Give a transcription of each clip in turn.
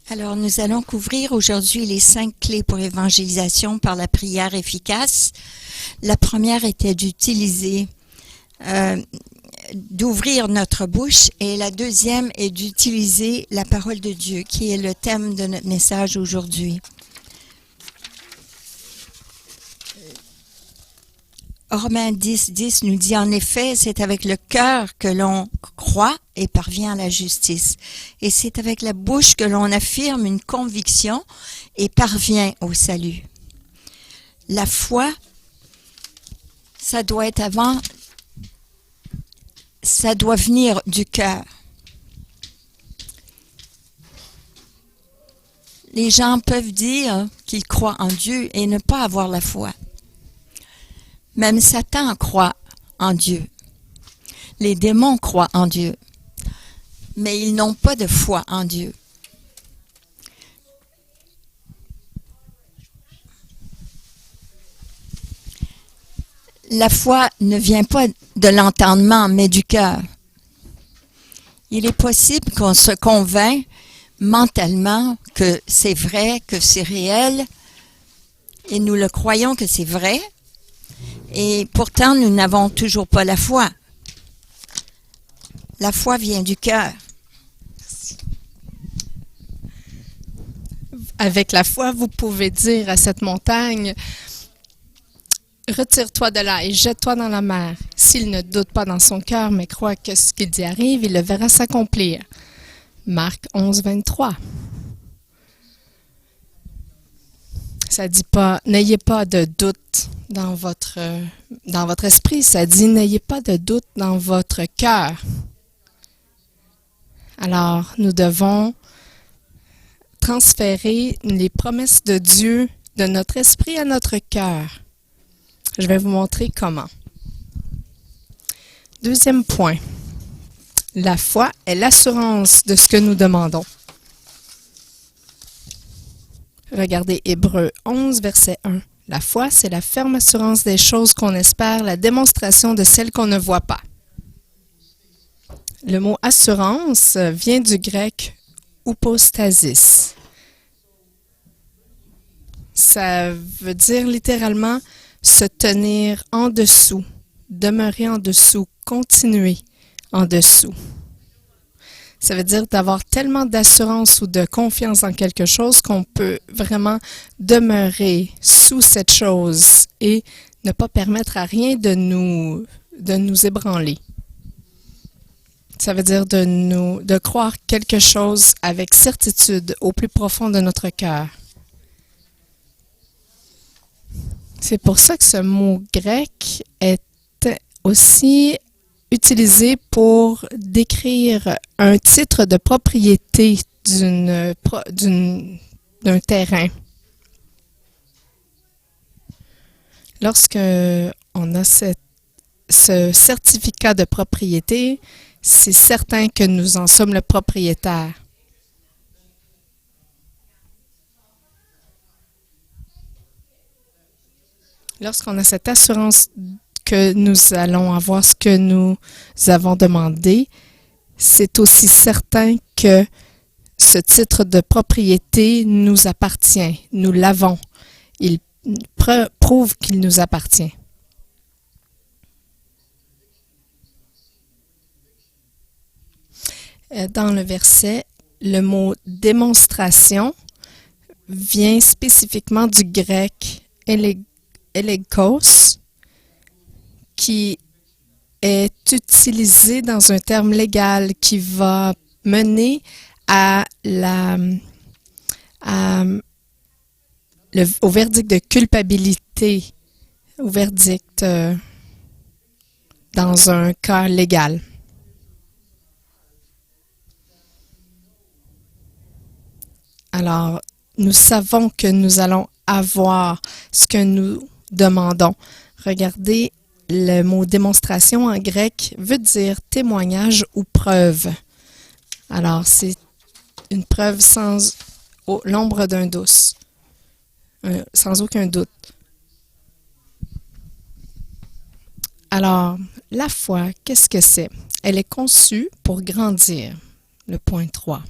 Alors, nous allons couvrir aujourd'hui les 5 clés pour évangélisation par la prière efficace. La première était d'ouvrir notre bouche, et la deuxième est d'utiliser la parole de Dieu, qui est le thème de notre message aujourd'hui. Romains 10 nous dit en effet, c'est avec le cœur que l'on croit et parvient à la justice. Et c'est avec la bouche que l'on affirme une conviction et parvient au salut. La foi, ça doit venir du cœur. Les gens peuvent dire qu'ils croient en Dieu et ne pas avoir la foi. Même Satan croit en Dieu. Les démons croient en Dieu. Mais ils n'ont pas de foi en Dieu. La foi ne vient pas de l'entendement, mais du cœur. Il est possible qu'on se convainc mentalement que c'est vrai, que c'est réel, et nous le croyons que c'est vrai, et pourtant nous n'avons toujours pas la foi. La foi vient du cœur. Avec la foi, vous pouvez dire à cette montagne, retire-toi de là et jette-toi dans la mer. S'il ne doute pas dans son cœur, mais croit que ce qu'il dit arrive, il le verra s'accomplir. Marc 11, 23. Ça dit pas, n'ayez pas de doute dans votre esprit. Ça dit, n'ayez pas de doute dans votre cœur. Alors, nous devons transférer les promesses de Dieu de notre esprit à notre cœur. Je vais vous montrer comment. Deuxième point. La foi est l'assurance de ce que nous demandons. Regardez Hébreux 11, verset 1. La foi, c'est la ferme assurance des choses qu'on espère, la démonstration de celles qu'on ne voit pas. Le mot assurance vient du grec hypostasis. Ça veut dire littéralement se tenir en dessous, demeurer en dessous, continuer en dessous. Ça veut dire d'avoir tellement d'assurance ou de confiance en quelque chose qu'on peut vraiment demeurer sous cette chose et ne pas permettre à rien de nous ébranler. Ça veut dire de croire quelque chose avec certitude au plus profond de notre cœur. C'est pour ça que ce mot grec est aussi utilisé pour décrire un titre de propriété d'un terrain. Lorsque on a ce certificat de propriété, c'est certain que nous en sommes le propriétaire. Lorsqu'on a cette assurance que nous allons avoir ce que nous avons demandé, c'est aussi certain que ce titre de propriété nous appartient. Nous l'avons. Il prouve qu'il nous appartient. Dans le verset, le mot démonstration vient spécifiquement du grec elegkos, qui est utilisé dans un terme légal qui va mener au verdict de culpabilité, au verdict dans un cas légal. Alors, nous savons que nous allons avoir ce que nous demandons. Regardez, le mot démonstration en grec veut dire témoignage ou preuve. Alors, c'est une preuve sans l'ombre d'un doute, sans aucun doute. Alors, la foi, qu'est-ce que c'est? Elle est conçue pour grandir. Le point 3.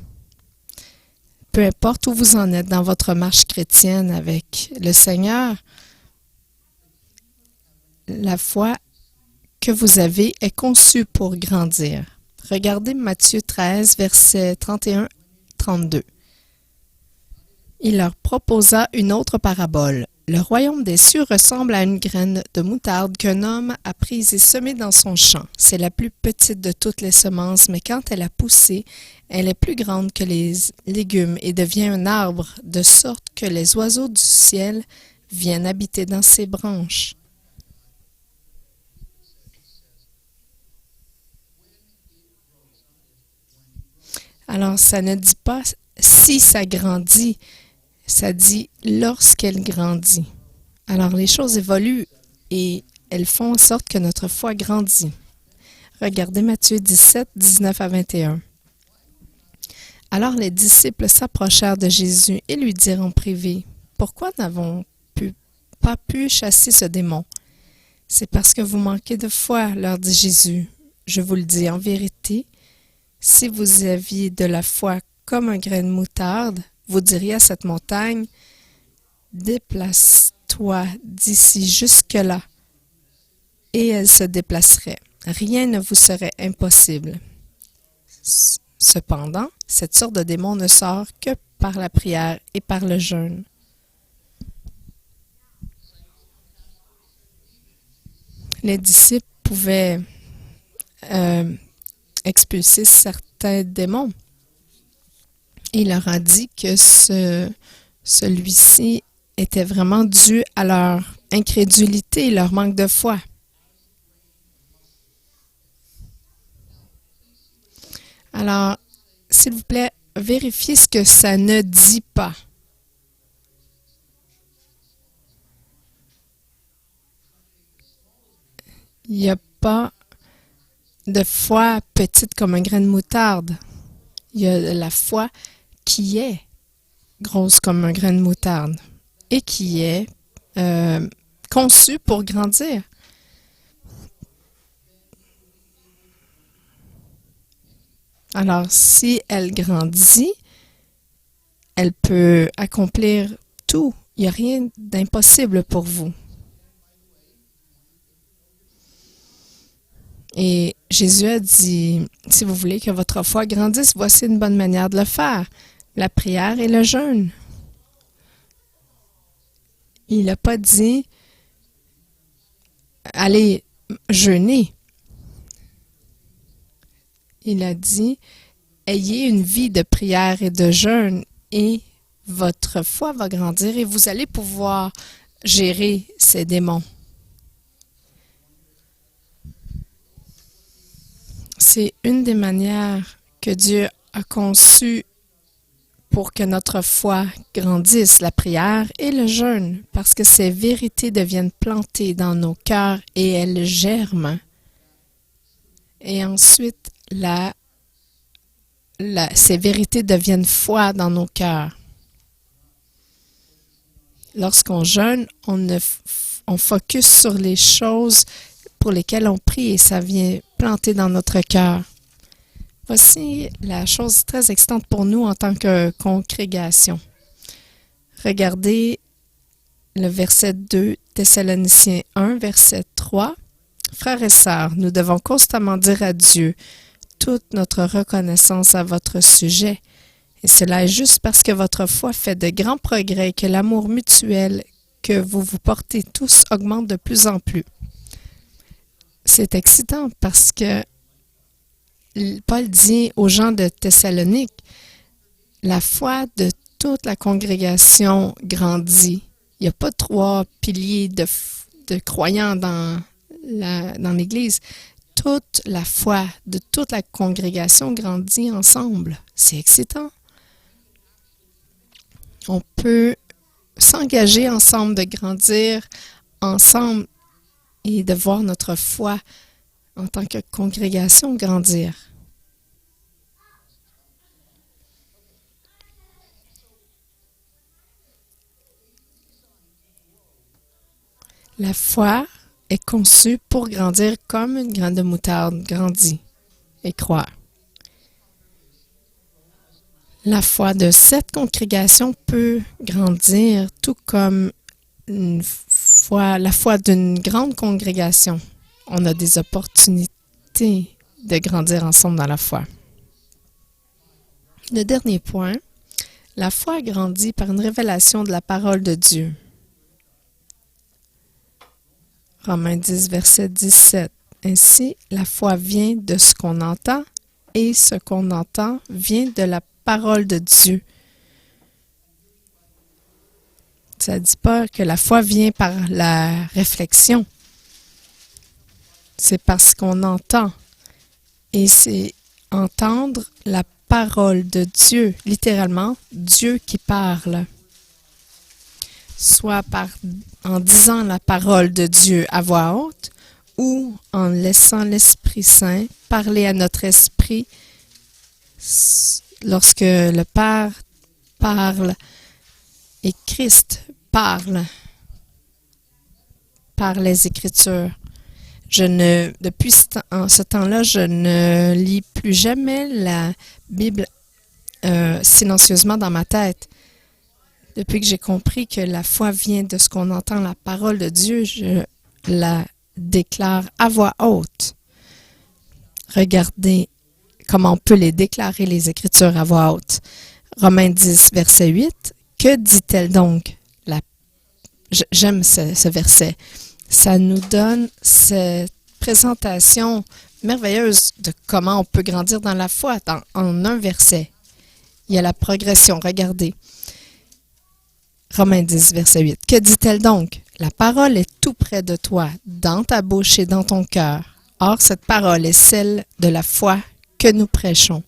peu importe où vous en êtes dans votre marche chrétienne avec le Seigneur, la foi que vous avez est conçue pour grandir. Regardez Matthieu 13, versets 31-32. Il leur proposa une autre parabole. Le royaume des cieux ressemble à une graine de moutarde qu'un homme a prise et semée dans son champ. C'est la plus petite de toutes les semences, mais quand elle a poussé, elle est plus grande que les légumes et devient un arbre, de sorte que les oiseaux du ciel viennent habiter dans ses branches. Alors, ça ne dit pas si ça grandit, ça dit lorsqu'elle grandit. Alors, les choses évoluent et elles font en sorte que notre foi grandit. Regardez Matthieu 17, 19 à 21. Alors les disciples s'approchèrent de Jésus et lui dirent en privé, « Pourquoi n'avons pas pu chasser ce démon? » « C'est parce que vous manquez de foi, leur dit Jésus. Je vous le dis en vérité, si vous aviez de la foi comme un grain de moutarde, vous diriez à cette montagne, « Déplace-toi d'ici jusque-là. » Et elle se déplacerait. Rien ne vous serait impossible. Cependant, cette sorte de démon ne sort que par la prière et par le jeûne. Les disciples pouvaient expulser certains démons. Il leur a dit que celui-ci était vraiment dû à leur incrédulité et leur manque de foi. Alors, s'il vous plaît, vérifiez ce que ça ne dit pas. Il n'y a pas de foi petite comme un grain de moutarde. Il y a la foi qui est grosse comme un grain de moutarde et qui est conçue pour grandir. Alors, si elle grandit, elle peut accomplir tout. Il n'y a rien d'impossible pour vous. Et Jésus a dit, si vous voulez que votre foi grandisse, voici une bonne manière de le faire, la prière et le jeûne. Il n'a pas dit, allez jeûner. Il a dit, ayez une vie de prière et de jeûne et votre foi va grandir et vous allez pouvoir gérer ces démons. C'est une des manières que Dieu a conçues pour que notre foi grandisse, la prière et le jeûne, parce que ces vérités deviennent plantées dans nos cœurs et elles germent. Et ensuite, ces vérités deviennent foi dans nos cœurs. Lorsqu'on jeûne, on focus sur les choses pour lesquelles on prie et ça vient planter dans notre cœur. Voici la chose très excitante pour nous en tant que congrégation. Regardez le verset 2, Thessaloniciens 1, verset 3. Frères et sœurs, nous devons constamment dire à Dieu toute notre reconnaissance à votre sujet. Et cela est juste parce que votre foi fait de grands progrès et que l'amour mutuel que vous vous portez tous augmente de plus en plus. C'est excitant parce que Paul dit aux gens de Thessalonique, la foi de toute la congrégation grandit. Il n'y a pas 3 piliers de croyants dans l'Église. Toute la foi de toute la congrégation grandit ensemble. C'est excitant. On peut s'engager ensemble, de grandir ensemble et de voir notre foi en tant que congrégation grandir. La foi est conçue pour grandir comme une graine de moutarde grandit et croît. La foi de cette congrégation peut grandir tout comme la foi d'une grande congrégation. On a des opportunités de grandir ensemble dans la foi. Le dernier point, la foi grandit par une révélation de la parole de Dieu. Romains 10, verset 17. Ainsi, la foi vient de ce qu'on entend, et ce qu'on entend vient de la parole de Dieu. Ça ne dit pas que la foi vient par la réflexion. C'est parce qu'on entend. Et c'est entendre la parole de Dieu, littéralement, Dieu qui parle. Soit en disant la parole de Dieu à voix haute ou en laissant l'Esprit Saint parler à notre esprit lorsque le Père parle et Christ parle par les Écritures. Depuis ce temps-là, je ne lis plus jamais la Bible silencieusement dans ma tête. Depuis que j'ai compris que la foi vient de ce qu'on entend, la parole de Dieu, je la déclare à voix haute. Regardez comment on peut les déclarer, les Écritures à voix haute. Romains 10, verset 8. Que dit-elle donc? J'aime ce verset. Ça nous donne cette présentation merveilleuse de comment on peut grandir dans la foi en un verset. Il y a la progression, regardez. Romains 10, verset 8. Que dit-elle donc? La parole est tout près de toi, dans ta bouche et dans ton cœur. Or, cette parole est celle de la foi que nous prêchons.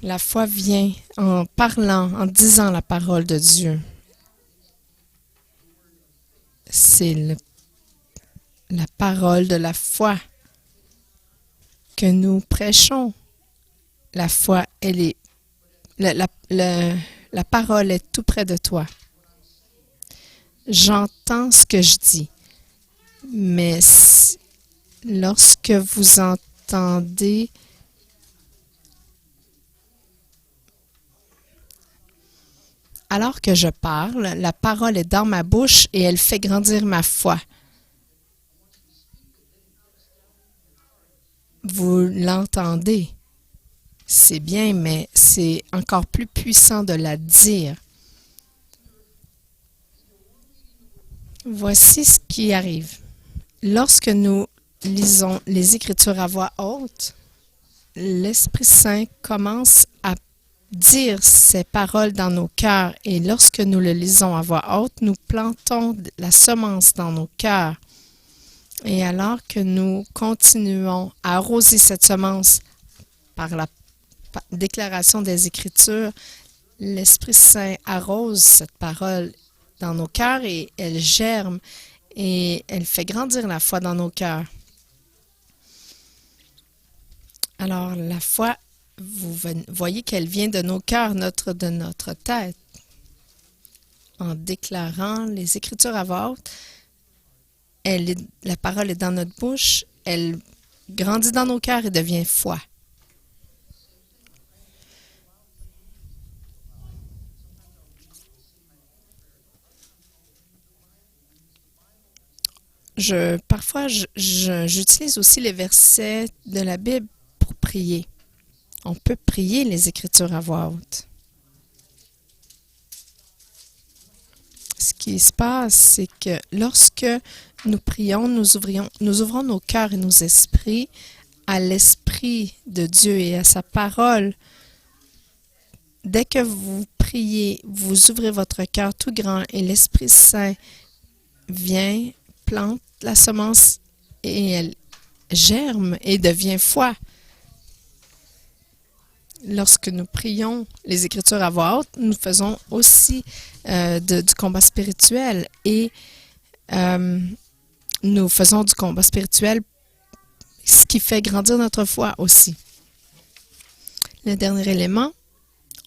La foi vient en parlant, en disant la parole de Dieu. C'est la parole de la foi que nous prêchons. La foi, elle est la parole est tout près de toi. J'entends ce que je dis, mais lorsque vous entendez alors que je parle, la parole est dans ma bouche et elle fait grandir ma foi. Vous l'entendez. C'est bien, mais c'est encore plus puissant de la dire. Voici ce qui arrive. Lorsque nous lisons les Écritures à voix haute, l'Esprit Saint commence à dire ces paroles dans nos cœurs et lorsque nous le lisons à voix haute, nous plantons la semence dans nos cœurs. Et alors que nous continuons à arroser cette semence par la déclaration des Écritures, l'Esprit Saint arrose cette parole dans nos cœurs et elle germe et elle fait grandir la foi dans nos cœurs. Alors, la foi, vous voyez qu'elle vient de nos cœurs, de notre tête. En déclarant les Écritures à voix haute, la parole est dans notre bouche, elle grandit dans nos cœurs et devient foi. Parfois, j'utilise aussi les versets de la Bible pour prier. On peut prier les Écritures à voix haute. Ce qui se passe, c'est que lorsque nous prions, nous ouvrons nos cœurs et nos esprits à l'Esprit de Dieu et à sa parole. Dès que vous priez, vous ouvrez votre cœur tout grand et l'Esprit Saint vient, plante la semence et elle germe et devient foi. Lorsque nous prions les Écritures à voix haute, nous faisons aussi du combat spirituel et nous faisons du combat spirituel, ce qui fait grandir notre foi aussi. Le dernier élément,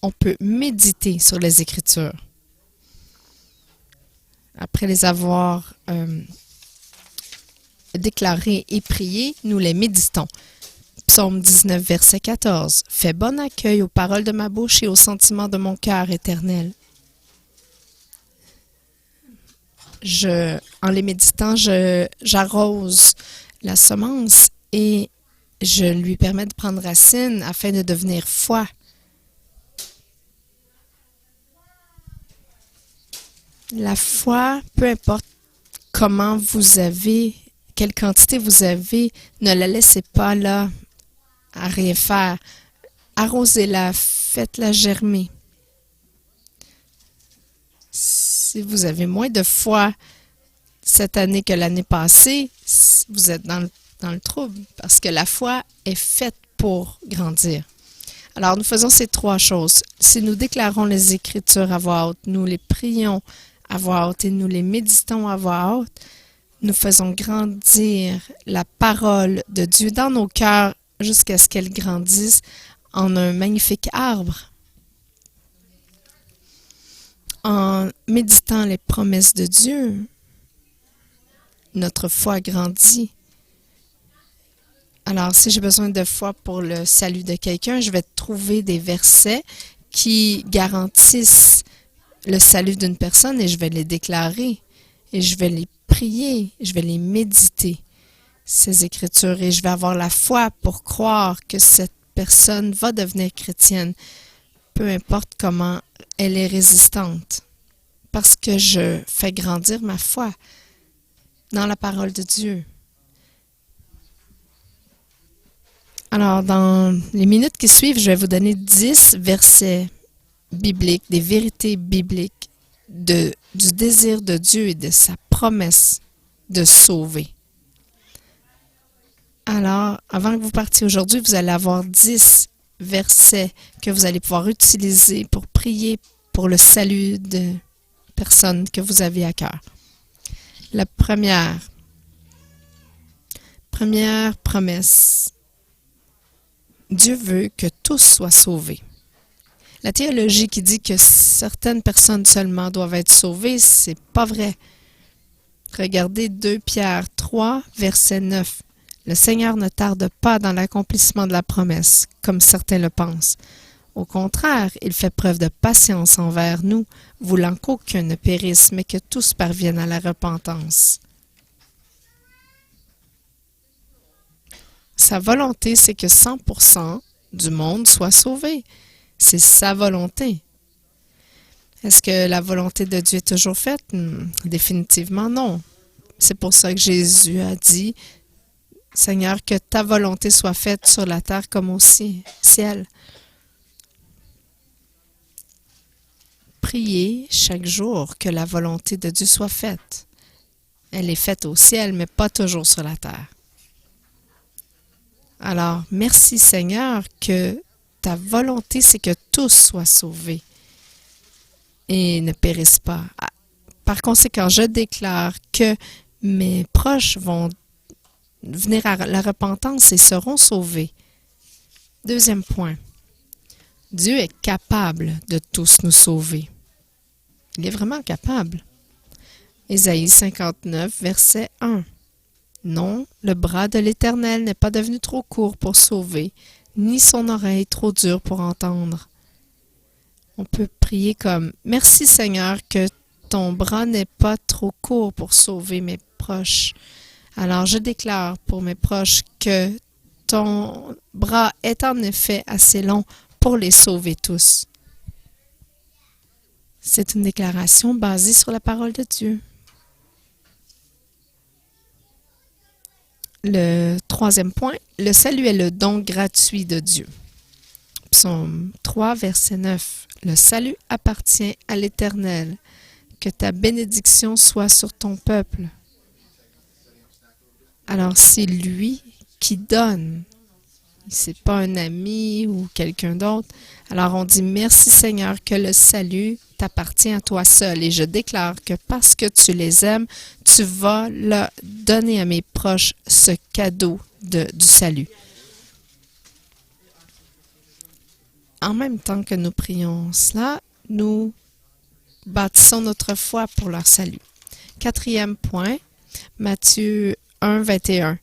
on peut méditer sur les Écritures. Après les avoir déclarées et priées, nous les méditons. Psaume 19, verset 14. Fais bon accueil aux paroles de ma bouche et aux sentiments de mon cœur, Éternel. En les méditant, j'arrose la semence et je lui permets de prendre racine afin de devenir foi. La foi, peu importe comment vous avez, quelle quantité vous avez, ne la laissez pas là à rien faire. Arrosez-la, faites-la germer. Si vous avez moins de foi cette année que l'année passée, vous êtes dans le trouble parce que la foi est faite pour grandir. Alors, nous faisons ces trois choses. Si nous déclarons les Écritures à voix haute, nous les prions à voix haute et nous les méditons à voix haute, nous faisons grandir la parole de Dieu dans nos cœurs jusqu'à ce qu'elle grandisse en un magnifique arbre. En méditant les promesses de Dieu, notre foi grandit. Alors, si j'ai besoin de foi pour le salut de quelqu'un, je vais trouver des versets qui garantissent le salut d'une personne et je vais les déclarer et je vais les prier, je vais les méditer, ces Écritures, et je vais avoir la foi pour croire que cette personne va devenir chrétienne, peu importe comment elle est résistante, parce que je fais grandir ma foi dans la parole de Dieu. Alors, dans les minutes qui suivent, je vais vous donner 10 versets bibliques, des vérités bibliques du désir de Dieu et de sa promesse de sauver. Alors, avant que vous partiez aujourd'hui, vous allez avoir 10 versets que vous allez pouvoir utiliser pour prier pour le salut de personnes que vous avez à cœur. La première promesse. Dieu veut que tous soient sauvés. La théologie qui dit que certaines personnes seulement doivent être sauvées, c'est pas vrai. Regardez 2 Pierre 3, verset 9. Le Seigneur ne tarde pas dans l'accomplissement de la promesse, comme certains le pensent. Au contraire, il fait preuve de patience envers nous, voulant qu'aucun ne périsse, mais que tous parviennent à la repentance. Sa volonté, c'est que 100% du monde soit sauvé. C'est sa volonté. Est-ce que la volonté de Dieu est toujours faite? Définitivement non. C'est pour ça que Jésus a dit, Seigneur, que ta volonté soit faite sur la terre comme au ciel. Priez chaque jour que la volonté de Dieu soit faite. Elle est faite au ciel, mais pas toujours sur la terre. Alors, merci Seigneur que ta volonté, c'est que tous soient sauvés et ne périssent pas. Par conséquent, je déclare que mes proches vont venir à la repentance et seront sauvés. Deuxième point. Dieu est capable de tous nous sauver. Il est vraiment capable. Ésaïe 59, verset 1. Non, le bras de l'Éternel n'est pas devenu trop court pour sauver, ni son oreille trop dure pour entendre. On peut prier comme « Merci Seigneur que ton bras n'est pas trop court pour sauver mes proches. » Alors je déclare pour mes proches que ton bras est en effet assez long pour les sauver tous. C'est une déclaration basée sur la parole de Dieu. Le troisième point, le salut est le don gratuit de Dieu. Psaume 3, verset 9. Le salut appartient à l'Éternel. Que ta bénédiction soit sur ton peuple. Alors, c'est lui qui donne. C'est pas un ami ou quelqu'un d'autre. Alors, on dit merci Seigneur que le salut t'appartient à toi seul. Et je déclare que parce que tu les aimes, tu vas leur donner à mes proches ce cadeau du salut. En même temps que nous prions cela, nous bâtissons notre foi pour leur salut. Quatrième point, Matthieu 1, 21.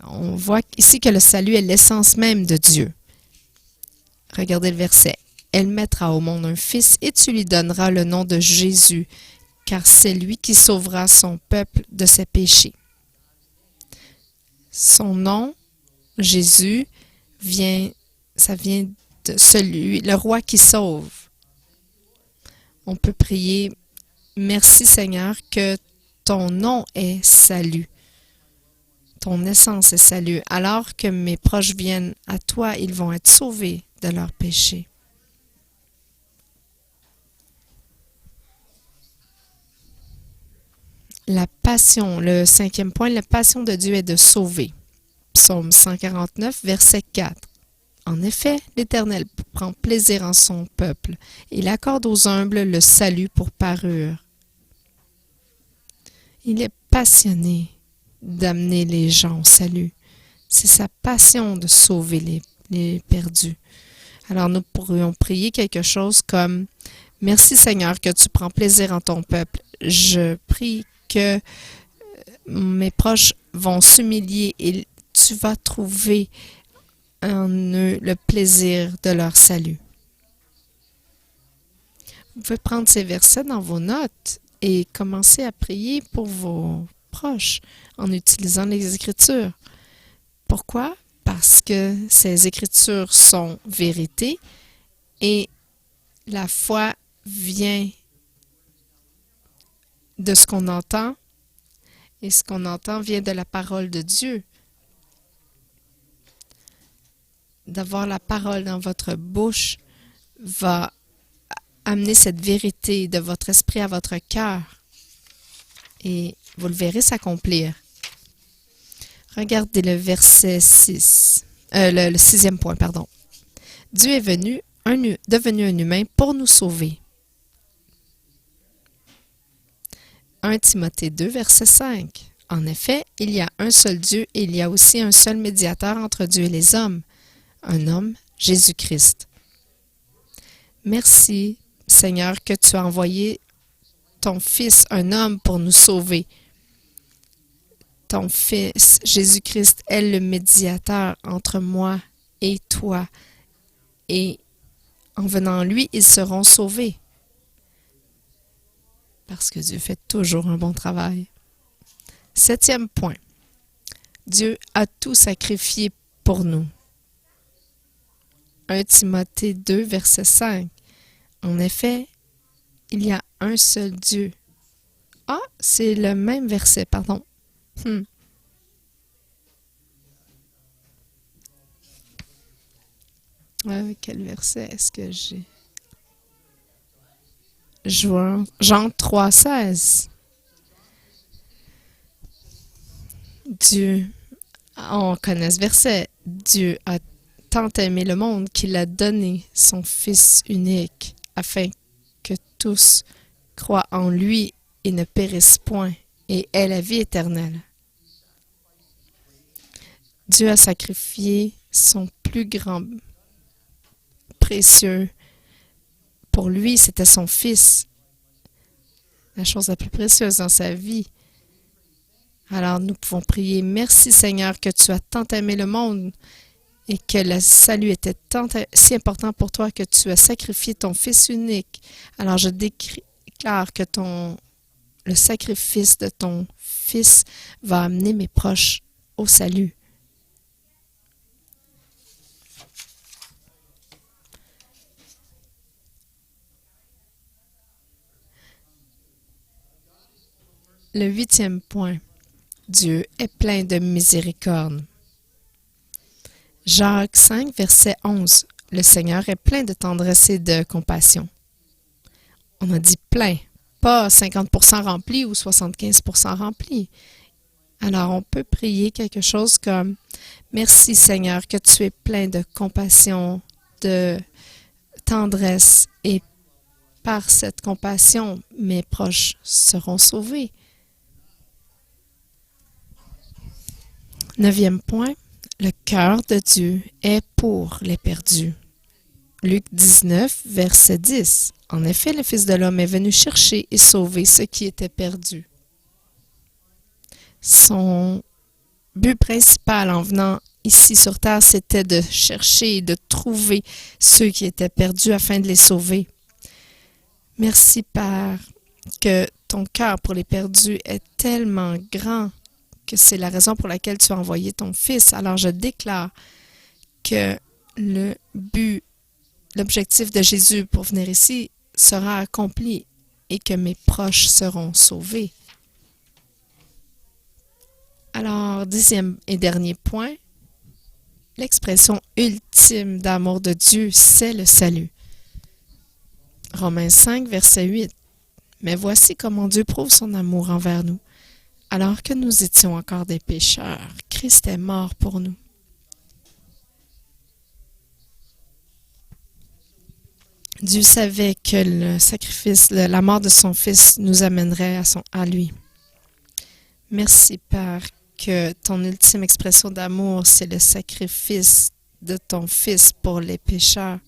On voit ici que le salut est l'essence même de Dieu. Regardez le verset. Elle mettra au monde un fils et tu lui donneras le nom de Jésus, car c'est lui qui sauvera son peuple de ses péchés. Son nom, Jésus, ça vient de celui, le roi qui sauve. On peut prier, merci Seigneur, que ton nom est salut. Ton essence est salut. Alors que mes proches viennent à toi, ils vont être sauvés de leurs péchés. La passion, le 5e point, la passion de Dieu est de sauver. Psaume 149, verset 4. En effet, l'Éternel prend plaisir en son peuple. Il accorde aux humbles le salut pour parure. Il est passionné d'amener les gens au salut. C'est sa passion de sauver les perdus. Alors nous pourrions prier quelque chose comme « Merci Seigneur que tu prends plaisir en ton peuple. Je prie que mes proches vont s'humilier et tu vas trouver en eux le plaisir de leur salut. » Vous pouvez prendre ces versets dans vos notes et commencer à prier pour vos proches en utilisant les Écritures. Pourquoi? Parce que ces Écritures sont vérité et la foi vient de ce qu'on entend et ce qu'on entend vient de la parole de Dieu. D'avoir la parole dans votre bouche va amener cette vérité de votre esprit à votre cœur et vous le verrez s'accomplir. Regardez le verset 6, le 6e point, pardon. Dieu est devenu un humain pour nous sauver. 1 Timothée 2, verset 5. En effet, il y a un seul Dieu et il y a aussi un seul médiateur entre Dieu et les hommes, un homme, Jésus-Christ. Merci, Seigneur, que tu as envoyé ton Fils, un homme, pour nous sauver. Ton Fils, Jésus-Christ, est le médiateur entre moi et toi. Et en venant à lui, ils seront sauvés. Parce que Dieu fait toujours un bon travail. 7e point. Dieu a tout sacrifié pour nous. 1 Timothée 2, verset 5. En effet, il y a un seul Dieu. Ah, c'est le même verset, pardon. Quel verset est-ce que j'ai? Jean 3, 16. Dieu, on connaît ce verset. Dieu a tant aimé le monde qu'il a donné son Fils unique afin que tous croient en lui et ne périssent point et aient la vie éternelle. Dieu a sacrifié son plus grand précieux. Pour lui, c'était son Fils, la chose la plus précieuse dans sa vie. Alors nous pouvons prier, merci Seigneur que tu as tant aimé le monde et que le salut était si important pour toi que tu as sacrifié ton Fils unique. Alors je déclare que le sacrifice de ton Fils va amener mes proches au salut. Le 8e point. Dieu est plein de miséricorde. Jacques 5, verset 11. Le Seigneur est plein de tendresse et de compassion. On a dit plein, pas 50% rempli ou 75% rempli. Alors on peut prier quelque chose comme « Merci Seigneur que tu es plein de compassion, de tendresse et par cette compassion, mes proches seront sauvés. » 9e point, le cœur de Dieu est pour les perdus. Luc 19, verset 10. En effet, le Fils de l'homme est venu chercher et sauver ceux qui étaient perdus. Son but principal en venant ici sur terre, c'était de chercher et de trouver ceux qui étaient perdus afin de les sauver. Merci, Père, que ton cœur pour les perdus est tellement grand que c'est la raison pour laquelle tu as envoyé ton Fils. Alors je déclare que le but, l'objectif de Jésus pour venir ici sera accompli et que mes proches seront sauvés. Alors, 10e et dernier point, l'expression ultime d'amour de Dieu, c'est le salut. Romains 5, verset 8. Mais voici comment Dieu prouve son amour envers nous. Alors que nous étions encore des pécheurs, Christ est mort pour nous. Dieu savait que le sacrifice, la mort de son Fils nous amènerait à lui. Merci, Père, que ton ultime expression d'amour, c'est le sacrifice de ton Fils pour les pécheurs.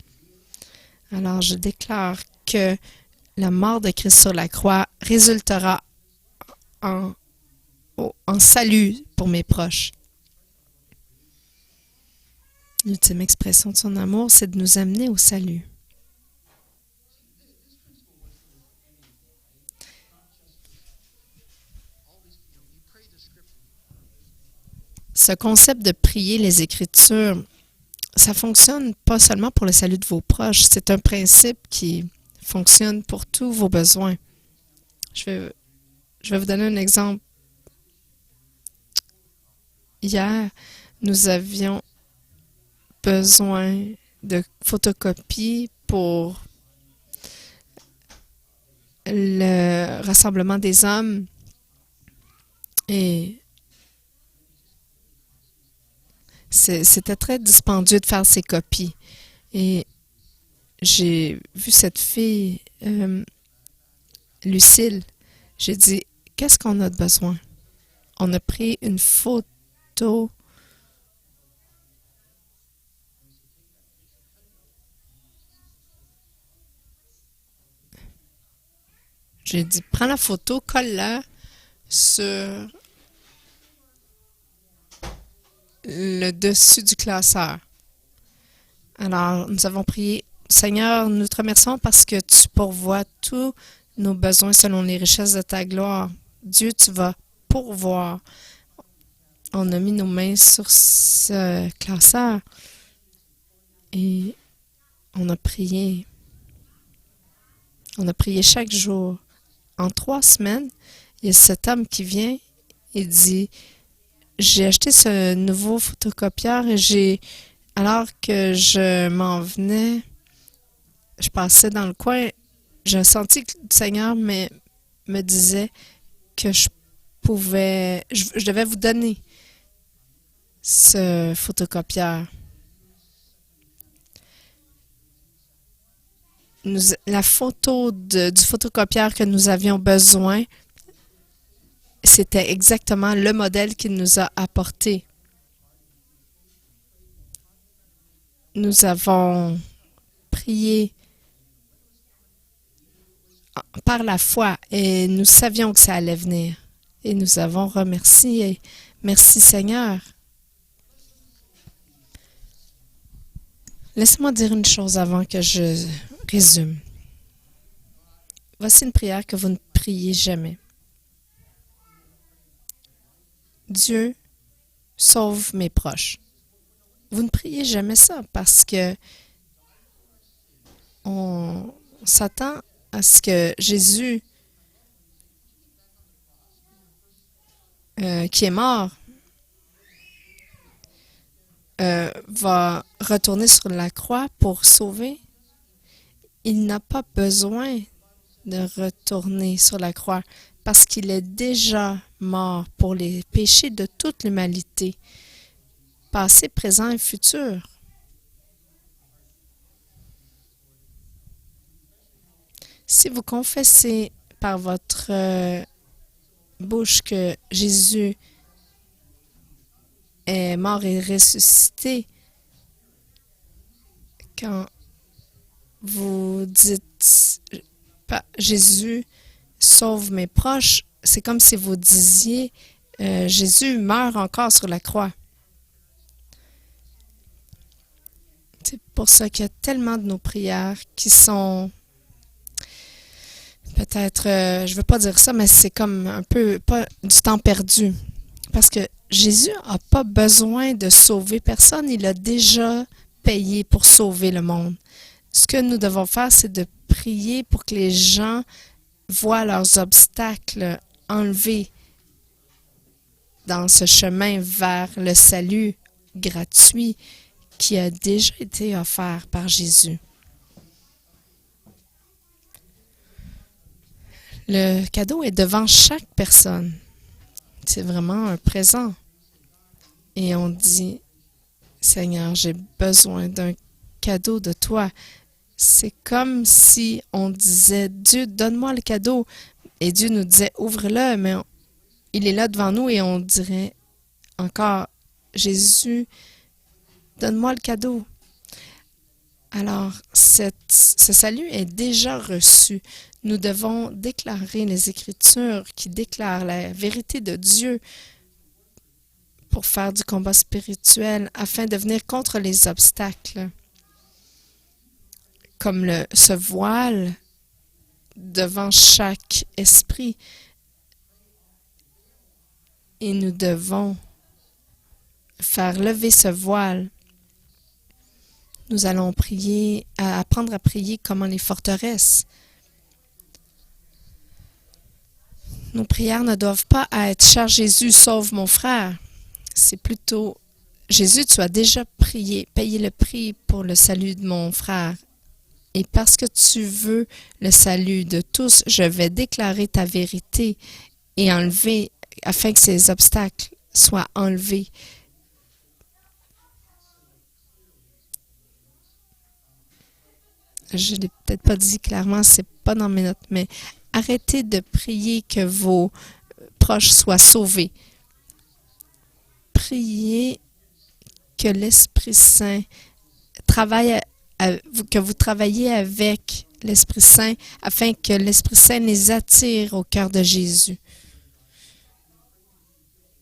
Alors, je déclare que la mort de Christ sur la croix résultera en salut pour mes proches. L'ultime expression de son amour, c'est de nous amener au salut. Ce concept de prier les Écritures, ça fonctionne pas seulement pour le salut de vos proches, c'est un principe qui fonctionne pour tous vos besoins. Je vais vous donner un exemple. Hier, nous avions besoin de photocopies pour le rassemblement des hommes et c'était très dispendieux de faire ces copies. Et j'ai vu cette fille, Lucille. J'ai dit, qu'est-ce qu'on a de besoin? On a pris une photo. J'ai dit, prends la photo, colle-la sur le dessus du classeur. Alors, nous avons prié, Seigneur, nous te remercions parce que tu pourvois tous nos besoins selon les richesses de ta gloire. Dieu, tu vas pourvoir. On a mis nos mains sur ce classeur et on a prié. On a prié chaque jour. En 3 semaines, il y a cet homme qui vient et dit, j'ai acheté ce nouveau photocopieur et alors que je m'en venais, je passais dans le coin, j'ai senti que le Seigneur me disait que je devais vous donner ce photocopieur. La photo du photocopieur que nous avions besoin, c'était exactement le modèle qu'il nous a apporté. Nous avons prié par la foi et nous savions que ça allait venir. Et nous avons remercié. Merci Seigneur. Laissez-moi dire une chose avant que je résume. Voici une prière que vous ne priez jamais. Dieu, sauve mes proches. Vous ne priez jamais ça parce que on s'attend à ce que Jésus, qui est mort, va retourner sur la croix pour sauver. Il n'a pas besoin de retourner sur la croix parce qu'il est déjà mort pour les péchés de toute l'humanité, passé, présent et futur. Si vous confessez par votre bouche que Jésus est mort et ressuscité, quand vous dites Jésus sauve mes proches, c'est comme si vous disiez Jésus meurt encore sur la croix. C'est pour ça qu'il y a tellement de nos prières qui sont peut-être, je veux pas dire ça, mais c'est comme un peu pas du temps perdu. Parce que Jésus n'a pas besoin de sauver personne, il a déjà payé pour sauver le monde. Ce que nous devons faire, c'est de prier pour que les gens voient leurs obstacles enlevés dans ce chemin vers le salut gratuit qui a déjà été offert par Jésus. Le cadeau est devant chaque personne. C'est vraiment un présent. Et on dit, Seigneur, j'ai besoin d'un cadeau de toi. C'est comme si on disait, Dieu, donne-moi le cadeau. Et Dieu nous disait, ouvre-le, mais il est là devant nous et on dirait encore, Jésus, donne-moi le cadeau. Alors, ce salut est déjà reçu. Nous devons déclarer les Écritures qui déclarent la vérité de Dieu pour faire du combat spirituel afin de venir contre les obstacles. Comme ce voile devant chaque esprit. Et nous devons faire lever ce voile. Nous allons prier, apprendre à prier comme les forteresses. Nos prières ne doivent pas être « Cher Jésus, sauve mon frère ». C'est plutôt « Jésus, tu as déjà prié, payé le prix pour le salut de mon frère. Et parce que tu veux le salut de tous, je vais déclarer ta vérité et enlever, afin que ces obstacles soient enlevés. » Je ne l'ai peut-être pas dit clairement, c'est pas dans mes notes, mais arrêtez de prier que vos proches soient sauvés. Priez que l'Esprit Saint travaille, que vous travaillez avec l'Esprit Saint afin que l'Esprit Saint les attire au cœur de Jésus.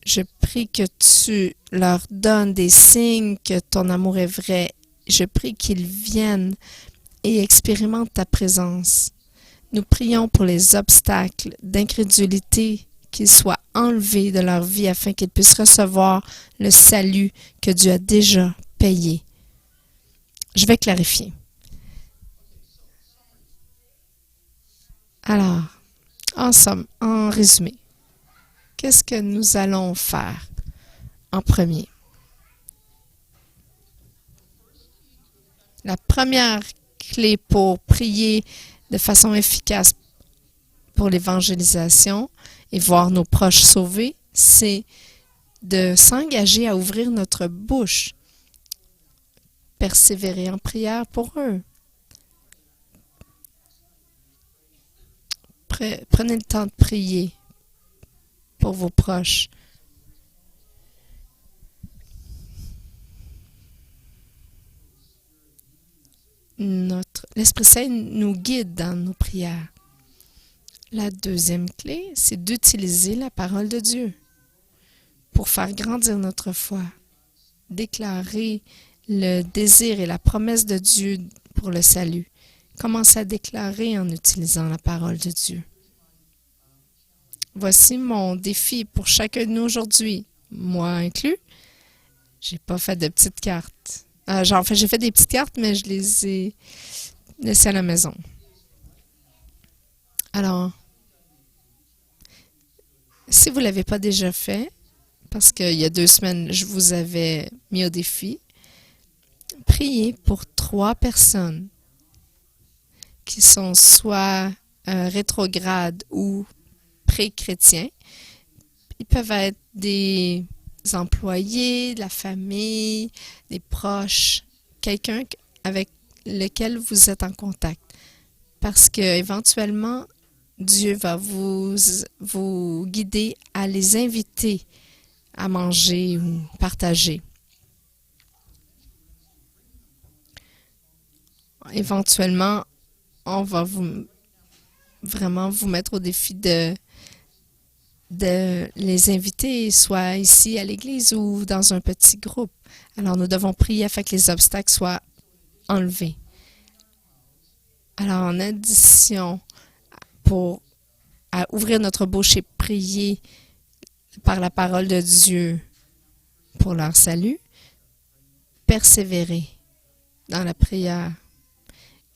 Je prie que tu leur donnes des signes que ton amour est vrai. Je prie qu'ils viennent et expérimentent ta présence. Nous prions pour les obstacles d'incrédulité qu'ils soient enlevés de leur vie afin qu'ils puissent recevoir le salut que Dieu a déjà payé. Je vais clarifier. Alors, en somme, en résumé, qu'est-ce que nous allons faire en premier? La première clé pour prier de façon efficace pour l'évangélisation et voir nos proches sauvés, c'est de s'engager à ouvrir notre bouche, persévérer en prière pour eux. Prenez le temps de prier pour vos proches. L'Esprit Saint nous guide dans nos prières. La deuxième clé, c'est d'utiliser la parole de Dieu pour faire grandir notre foi, déclarer le désir et la promesse de Dieu pour le salut. Commencez à déclarer en utilisant la parole de Dieu. Voici mon défi pour chacun de nous aujourd'hui, moi inclus. J'ai pas fait de petites cartes. J'ai fait des petites cartes, mais je les ai laissées à la maison. Alors, si vous ne l'avez pas déjà fait, parce qu'il y a 2 semaines, je vous avais mis au défi, priez pour 3 personnes qui sont soit rétrogrades ou pré-chrétiens. Ils peuvent être des employés, de la famille, des proches, quelqu'un avec lequel vous êtes en contact. Parce que éventuellement, Dieu va vous guider à les inviter à manger ou partager. Éventuellement, on va vraiment vous mettre au défi de de les inviter, soit ici à l'église ou dans un petit groupe. Alors, nous devons prier afin que les obstacles soient enlevés. Alors, en addition, à ouvrir notre bouche et prier par la parole de Dieu pour leur salut, persévérer dans la prière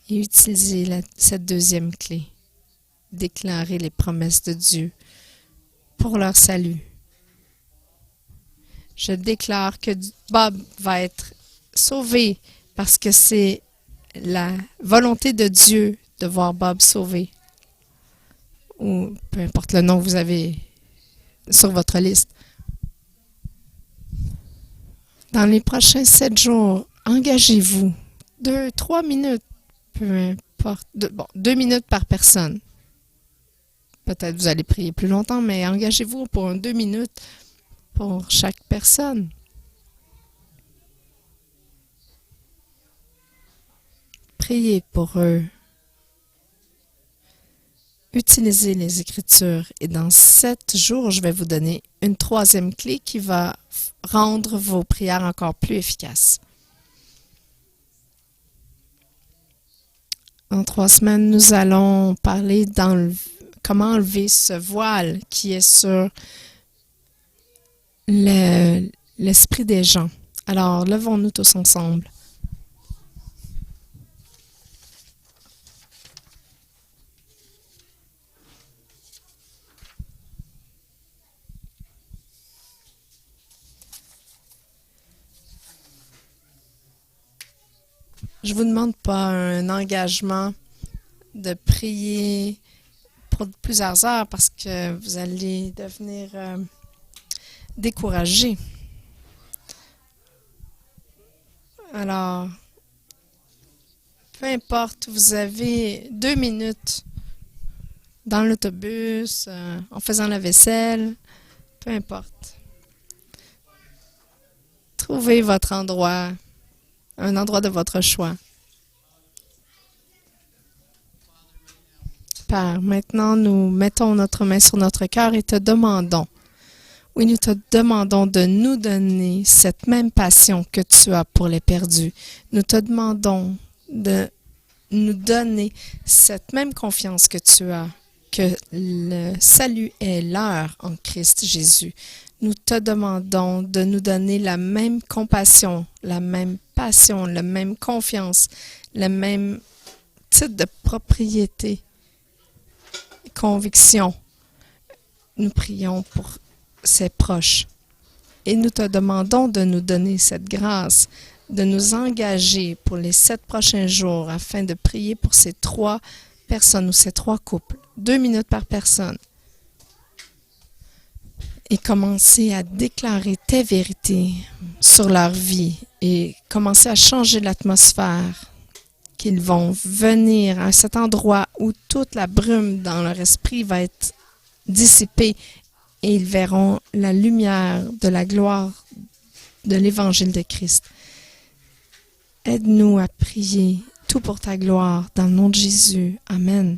et utiliser cette deuxième clé, déclarer les promesses de Dieu pour leur salut. Je déclare que Bob va être sauvé parce que c'est la volonté de Dieu de voir Bob sauvé. Ou peu importe le nom que vous avez sur votre liste. Dans les prochains 7 jours, engagez-vous 2-3 minutes, peu importe, 2 minutes par personne. Peut-être vous allez prier plus longtemps, mais engagez-vous pour 2 minutes pour chaque personne. Priez pour eux. Utilisez les Écritures. Et dans 7 jours, je vais vous donner une 3e clé qui va rendre vos prières encore plus efficaces. En 3 semaines, nous allons parler comment enlever ce voile qui est sur l'esprit des gens. Alors, levons-nous tous ensemble. Je ne vous demande pas un engagement de prier pour plusieurs heures parce que vous allez devenir découragé. Alors, peu importe, vous avez 2 minutes dans l'autobus, en faisant la vaisselle, peu importe. Trouvez votre endroit, un endroit de votre choix. Père, maintenant nous mettons notre main sur notre cœur et te demandons, oui, nous te demandons de nous donner cette même passion que tu as pour les perdus. Nous te demandons de nous donner cette même confiance que tu as, que le salut est leur en Christ Jésus. Nous te demandons de nous donner la même compassion, la même passion, la même confiance, le même titre de propriété, conviction. Nous prions pour ses proches et nous te demandons de nous donner cette grâce, de nous engager pour les 7 prochains jours afin de prier pour ces 3 personnes ou ces 3 couples, 2 minutes par personne. Et commencer à déclarer tes vérités sur leur vie et commencer à changer l'atmosphère, qu'ils vont venir à cet endroit où toute la brume dans leur esprit va être dissipée et ils verront la lumière de la gloire de l'Évangile de Christ. Aide-nous à prier tout pour ta gloire dans le nom de Jésus. Amen.